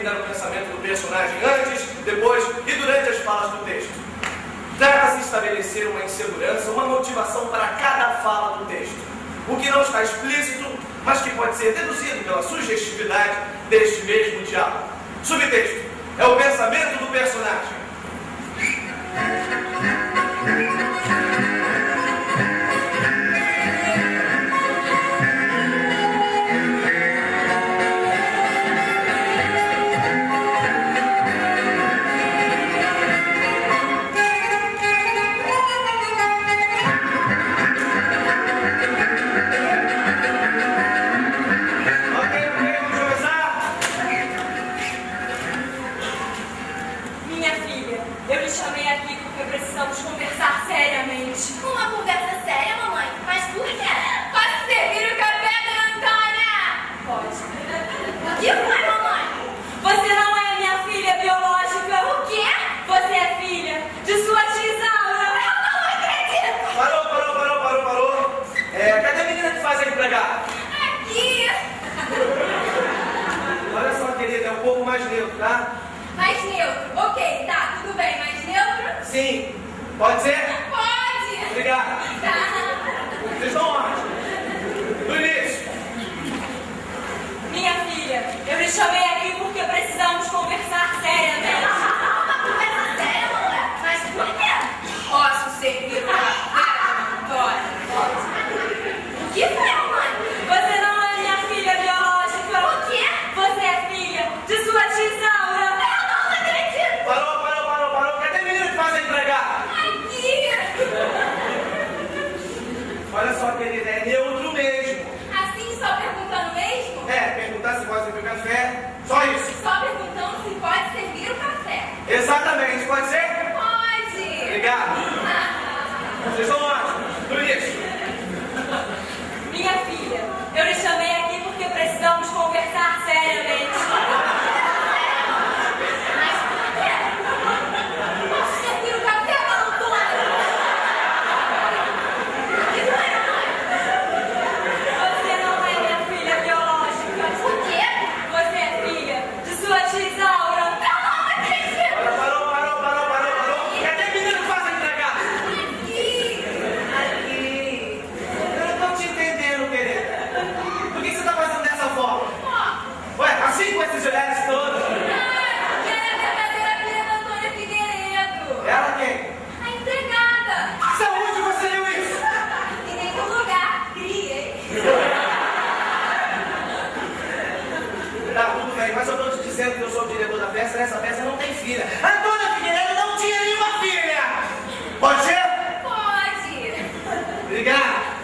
determinar o pensamento do personagem antes, depois e durante as falas do texto. Trata-se de estabelecer uma insegurança, uma motivação para cada fala do texto, o que não está explícito, mas que pode ser deduzido pela sugestividade deste mesmo diálogo. Subtexto é o pensamento do personagem. Precisamos conversar seriamente. Uma conversa séria, mamãe? Mas por quê? Posso servir o café, dona Antônia? Pode. O que foi, mamãe? Você não é minha filha biológica. O quê? Você é filha de sua tia Isaura. Eu não acredito. Parou. Cadê a menina que faz a empregada? Aqui. Olha só, querida, é um pouco mais neutro, tá? Mais neutro. Ok, tá, tudo bem. Mais neutro? Sim. Pode ser? Pode. Obrigado. Tá. Vocês estão onde? No início. Minha filha, eu lhe chamei aqui porque precisamos conversar seriamente. Uma conversa séria, mamãe? Mas por quê? Posso servir o café, Antônia? Pode. O que foi, mamãe? Você não é minha filha biológica. O quê? Você é filha de sua tia Isaura. Eu não acredito. Parou. Cadê a menina que faz a empregada? Aqui. Olha só, querida, é neutro mesmo. Assim, só perguntando mesmo? Perguntar se pode servir café. Só isso. Só perguntando se pode servir o café. Exatamente. Pode ser? Pode. Obrigado. Vocês estão onde? No início. Minha filha, eu lhe chamei aqui porque precisamos conversar seriamente. Mas por quê? Posso servir o café, dona Antônia? O que foi, mamãe? Você não é minha filha biológica. O quê? Você é filha de sua tia Isaura. Eu não acredito. Parou. Cadê a menina que faz a empregada? Aqui. Eu não tô te entendendo, querida. Por que você tá fazendo dessa forma? Ué, assim com esses olhares todos? Que é a verdadeira filha da Antônia Figueiredo. Ela quem? A empregada. Saúde, você viu isso? Em nenhum lugar. Criei. Tá, tudo bem, mas eu tô te dizendo que eu sou o diretor da festa, nessa festa não tem filha. Antônia Figueiredo não tinha nenhuma filha! Pode ser? Pode. Obrigado.